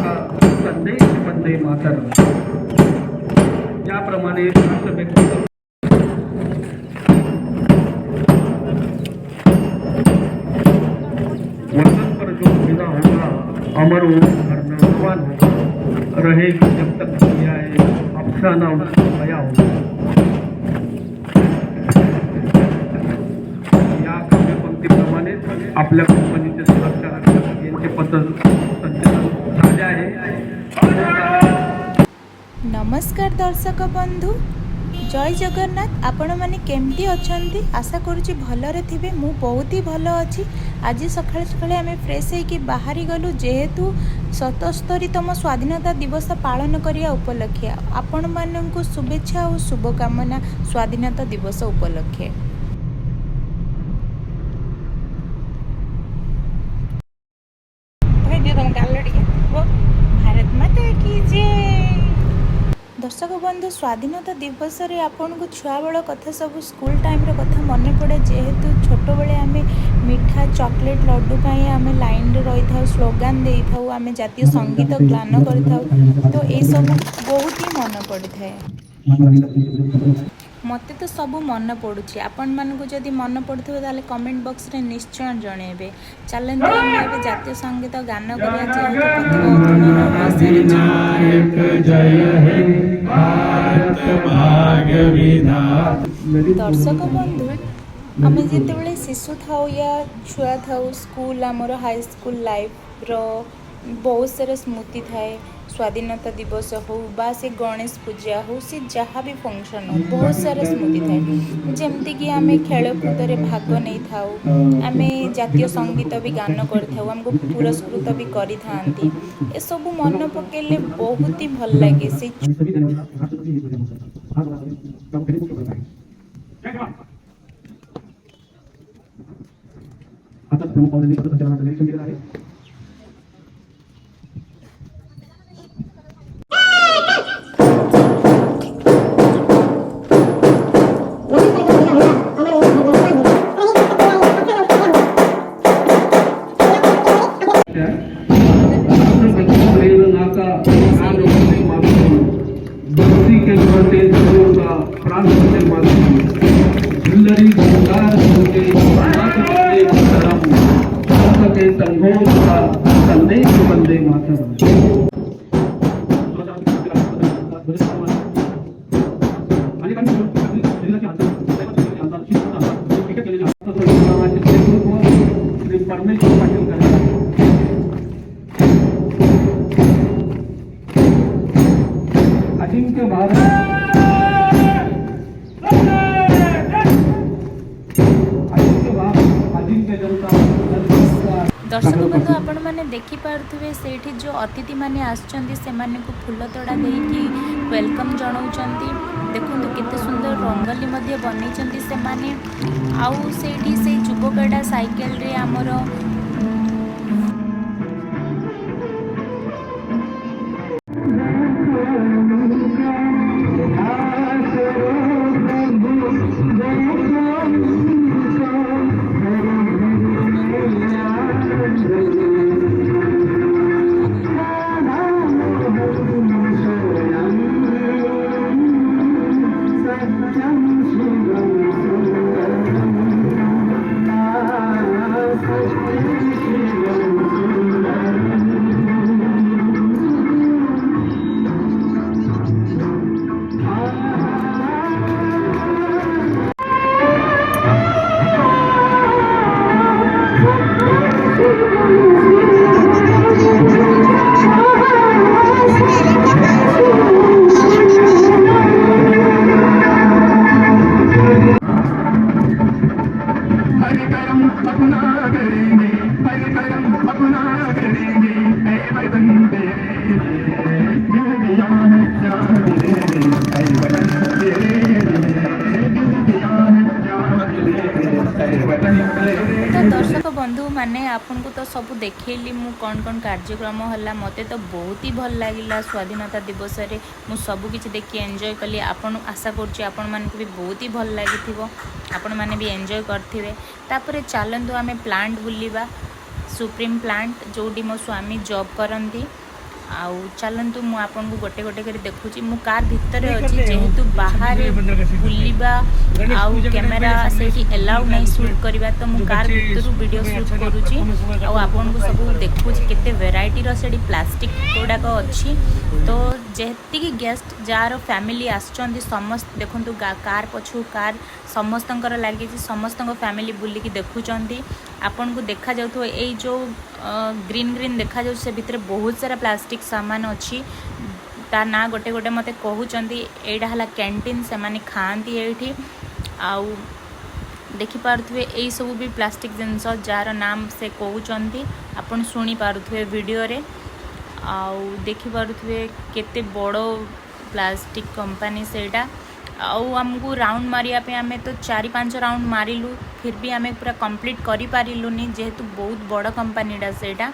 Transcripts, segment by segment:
संदेश वंदे मातरम याप्रमाणे असं व्यक्त वतन पर जो फिदा होगा अमर हो हर नौजवान होगा रहेगी जब तक दुनिया है अफसाना उसका बया होगा। या पंक्तीप्रमाणे आपल्या कंपनीचे सुरक्षा रक्षक यांचे पत्र संचलन झाले आहे। नमस्कार दर्शक बंधु, जय जगन्नाथ। आपण मैंने केमती अच्छी आशा करुँची भलरे थे। मु बहुत ही भल अच्छी। आज सकाଳେ सकाळे आम फ्रेश होकर बाहरी गलु जेहेतु 77तम स्वाधीनता दिवस पालन करिया उपलक्षे आपण माननकु शुभेच्छा और शुभकामना स्वाधीनता दिवस उपलक्षे। भारत माता की जय। दर्शक बंधु, स्वाधीनता दिवस रे आपन को छुआ बेल कथा सब स्कूल टाइम रो कथा मन पड़े। जेहेतु छोट बेले आम मिठा चॉकलेट लड्डू पाई आम लाइन रे रही था, स्लोगान दे था, आम जातीय संगीत गान कर तो ये सब बहुत ही मन पड़ी था। मते तो सब मन पड़ुछि। आपण मानकु जदि मन पड़ुथिबो ताले कमेंट बॉक्स रे निश्चय जणेबे। चलंतु हम एबे जातीय संगीत गान करिया। दर्शक बंधु, आम जिते शिशु था या छुआ था स्कूल आमर हाई स्कूल लाइफ रो बहुत सारा स्मृति थाए। स्वाधीनता दिवस हो बा से गणेश पूजा हो सी जहाँ भी फंक्शन हो बहुत सारा स्मृति थाए। जमती कि आम खेलकूद भाग नहीं था, आम जातीय संगीत भी गान करमको पुरस्कृत भी करी ए सब मन पकेले बहुत ही भल लगे। से संदेश वंदे मातरम। अजिंक्य भारत दर्शक बंधु, आपण मैंने देखिपे से जो अतिथि मैंने आसुँच से फूल तोड़ा देकी वेलकम जनाऊँच। देखो केते सुंदर रंगोली बनई से माने। आउ से युवकटा साइकेल रे आमर तो दर्शक बंधु माने आपन को तो सब देखली मु कौन कौन कार्यक्रम हला। मते तो बहुत ही भल लगिला स्वाधीनता दिवस रे मु सब किछि देखि एंजॉय कली। आपन आशा करछि आपन मान को भी बहुत ही भल लागिथिबो, आपन माने भी एंजॉय करथिबे। तापरे चलंतु आमे प्लांट बुलिबा, सुप्रीम प्लांट जोडी मो स्वामी जॉब करंती। आउ चलतु मु आपन को गोटे गोटे कर देखुची मु कार भितर अछि जेहेतु बाहर बुलिबा आउ कैमरा सेठी अलाउ नहीं शूट करबा तो मु कार भितर वीडियो शूट करूची आउ आपन को सब देखुची केते वैरायटी रो सेठी प्लास्टिक गुडाक अछि तो जेति की गेस्ट जार फैमिली आछंदी समस्त देखंतु कार पछु कार समस्तंकर लागि समस्तंक फैमिली बुली की देखुचंदी आपन को देखा जाउथो एई जो ग्रीन ग्रीन देखा जाउ से भितर बहुत सारा प्लास्टिक सामान अछि ता ना गोटे गोटे मते कहउचंदी एडा हला कैंटीन से माने खांती एठी आउ देखि पारुथवे एई सब भी प्लास्टिक जिंस जार नाम से कहउचंदी आपन सुनी पारुथवे वीडियो रे आउ देखि पारुथवे केते बड़ो प्लास्टिक कंपनी सेटा आउ हमको राउंड मारिया पे आमे तो 4-5 राउंड मारिलु फिर भी आमे पूरा कंप्लीट करि पारिलुनी जेहेतु बहुत बड़ कंपनीटा सेटा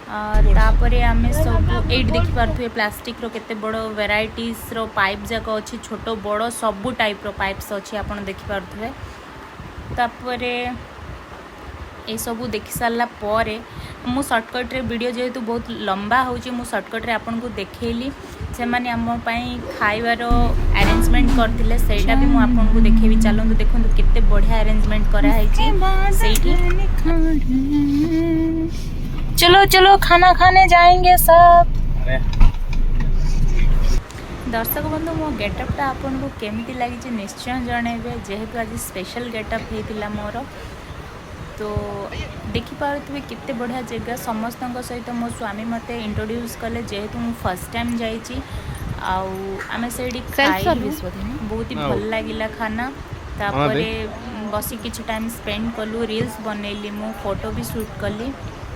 तापरे आमे सब एट देखि पारुथवे प्लास्टिक रो केते बड़ वेराइटीज रो पाइप जाक अछि छोटो बड़ सब टाइप रो पाइप्स अछि आपण देखि पारुथवे तापरे ए सब देखि सारला परे मु शॉर्टकट रे वीडियो जेहेतु बहुत लंबा होची मु शॉर्टकट रे आपन को देखेली से माने हम पई खाइबार अरेंजमेंट करथिले सेटा भी मु आपन को देखेबी चलंतु देखंतु केते बढ़िया अरेंजमेंट करा हैची सेठी चलो चलो खाना खाने जाएंगे सब दर्शक बंधु मो गेटअप आपन को केमिति लागि निश्चय जणेबे जेहेतु आज स्पेशल गेटअप हेतिला मोर तो देखि पारुथबे केते बढ़िया जगह समस्त सहित मो स्वामी मते इंट्रोड्यूस कले जेहेतु मु फर्स्ट टाइम जाइची आउ आमे सेडी खाई बहुत ही भल लागिला खाना तापरे बसी किछि टाइम स्पेंड कलु रील्स बनैली मु फोटो भी शूट कली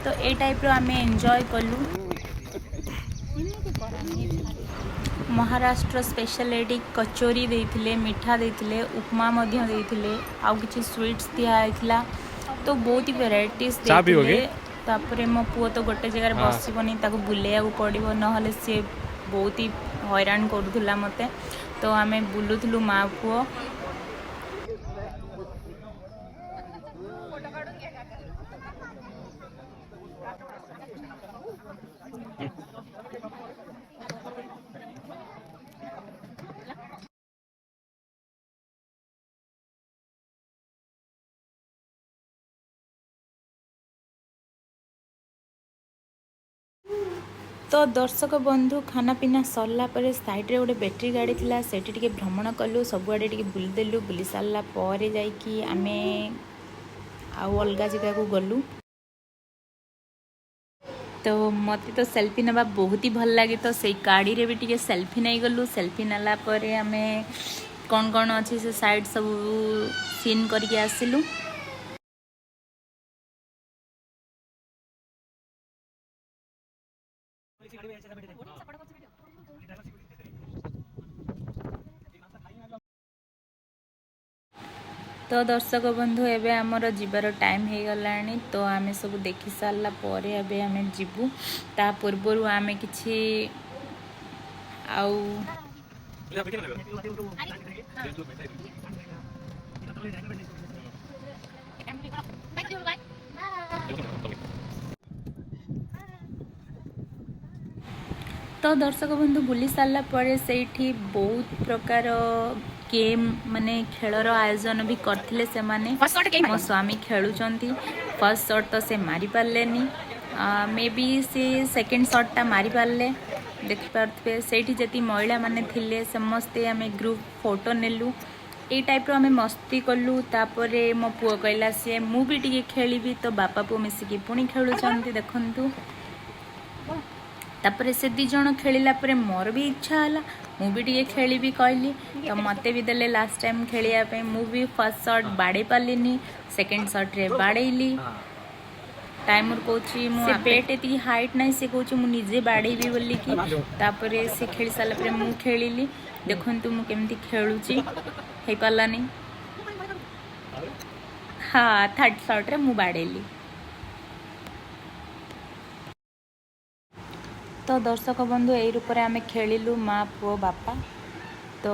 तो ए टाइप रो आमे एन्जॉय कलु महाराष्ट्र स्पेशल एडी कचोरी देथिले मीठा देथिले उपमा मध्य देथिले आउ किछि स्वीट्स दिया आइथिला तो बहुत ही वेराइटीज देथिले तापरे मो पुओ तो गोटे जगह बसिबनी ताको बुलेया पड़िबो नहले से बहुत ही हैरान करूला मते तो आमे बुलुथलु मा पुओ तो दर्शक बंधु खाना पीना सरला परे साइड रे गोटे बैटरी गाड़ी थिला सेठी टिके भ्रमण कलु सबुआडे टिके बुली देलु बुली सारला परे जाइकी आमे आउ अलगा जगह को गलु तो मते तो सेल्फी नबा बहुत ही भल लागे तो से गाड़ी रे भी टिके सेल्फी नहीं गलु सेल्फी नला परे आमे कौन कौन अच्छी से साइड सब सीन करके आसिलु तो दर्शक बंधु एबे हमर जीवार टाइम हो गलानी तो आमे सब देखि सारला परे एबे आमे जीवु ता पूर्वरु आमे किछि आउ तो दर्शक बंधु बुली सारला परे सेठी बहुत प्रकार गेम माने खेलर आयोजन भी करथिले से माने मो स्वामी खेलुचंती फर्स्ट शॉट तो से मारी पारलेनी मे बी से सेकंड शॉट ता मारी पारले देखि पारथबे सेठी जति महिला माने थिले समस्ते आमे ग्रुप फोटो नेलु ए टाइप रो आमे मस्ती कलु तापरे मो पुओ कहला से मु भी टिके खेलिबी तो बापा पुओ मिसिकी पुणी खेलुचंती देखंतु तापरे से दी जण खेलिला परे मोर भी इच्छा हला मु भी टिके खेलिबी कहली तो मते भी देले लास्ट टाइम खेलिया पे मु भी फर्स्ट शॉट बाडे पालिनी सेकंड शॉट रे बाडेली टाइमर कोची मु पेट एती हाइट नहीं से कोची मु निजे बाडेबी बोली की तापरे से खेली साला परे मु खेलिली देखंतु मु केमती खेलुची हे पालानी हाँ थर्ड शॉट रे मु बाडेली तो दर्शक बंधु यही रूप आम खेलु माँ पुओ बापा तो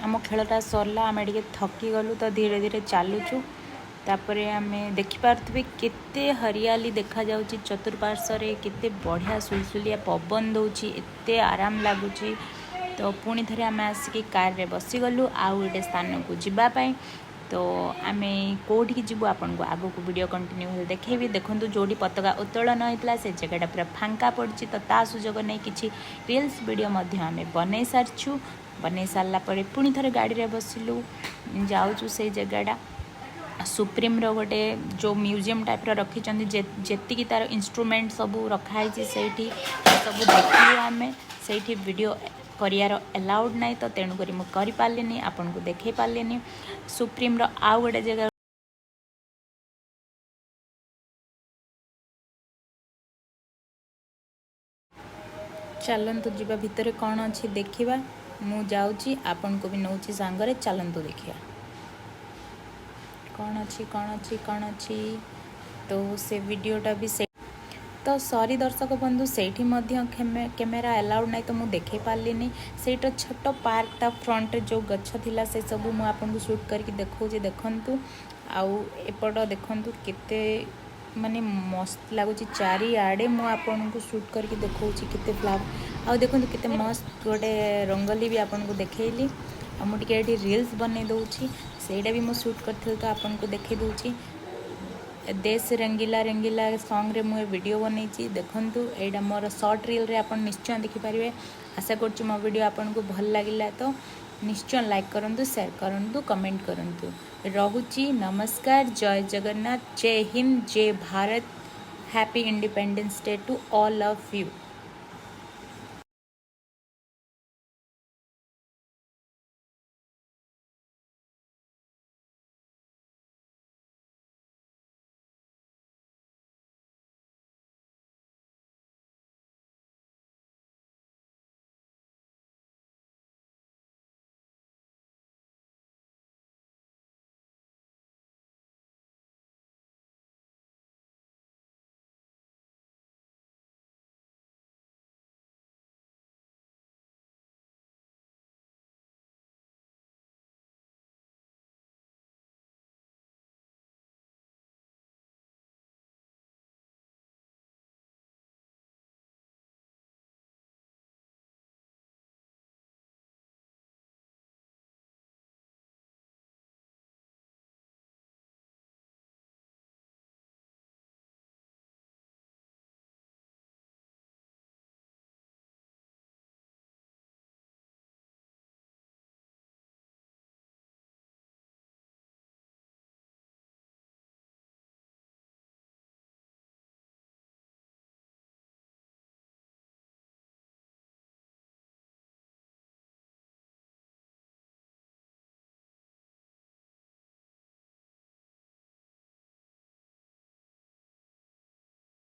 आम खेलटा सरला आम टे थकी गलु तो धीरे धीरे चलुचु तापरे आमे देखिपारे केते हरियाली देखा जाउची चतुर्पार्श्व केते बढ़िया सुलसुलिया पवन दौची एते आराम लगुच। तो पुणी थे आम आसिक कार रे बसीगलु आउ गोटे स्थान को जीवाई। तो आम कौटी जीवु आपन को आगो को वीडियो कंटिन्यू देखेबी। देखो जोड़ी पताका उत्तोलन होता से जगह पूरा फांका पड़ी तो ता सुजोग नहीं कि रील्स वीडियो आम बन सारछु। बन सारापर पुणी थे गाड़ी रे बसिलु जाऊँ से जगहटा सुप्रीम रो गोटे जो म्यूजियम टाइप रखी जी तार इंस्ट्रूमेंट सब रखाई से सब देखलु। आम से वीडियो करार अलाउड नहीं तो तेणुक मुझे पारे आपन को देखे पारे। सुप्रीम रो आउ गोटे जगह चलतु जीवा भितर कौन अच्छी देखा मु जाऊँगी आपन को भी नौ सांगरे चलतु देखिया कौन अच्छी कौन अच्छी कौन अच्छी। तो से वीडियोटा भी से तो सॉरी दर्शक बंधु से कैमेरा अलाउड नहीं तो मुझे देखे पार्ली से छोट पार्कटा फ्रंट जो गछ थिला से सब मुझे आपको शूट करके देखा देखु। आउ एपट देखु केते माने मस्त लगुच चारिआडे मु आपन को शूट करके देखा केते फ्लावर आउ देखो केते मस्त गोटे रंगोली भी आपन को देखैली। आ मुझे रील्स बन दूँगी सेटा भी मुझे शूट करथिल तो आपन को देखे दूँगी। देश रंगीला रंगीला सॉन्ग रे मुझे वीडियो बनई देखु एटा मोर शॉर्ट रील रे आपन निश्चय देखिपारे। आशा कर मो वीडियो आपन को भल लगिला तो निश्चय लाइक करूँ शेयर करूँ कमेंट करूँ। रहुची नमस्कार जय जगन्नाथ जय हिंद जय Bharat happy independence day to all of you.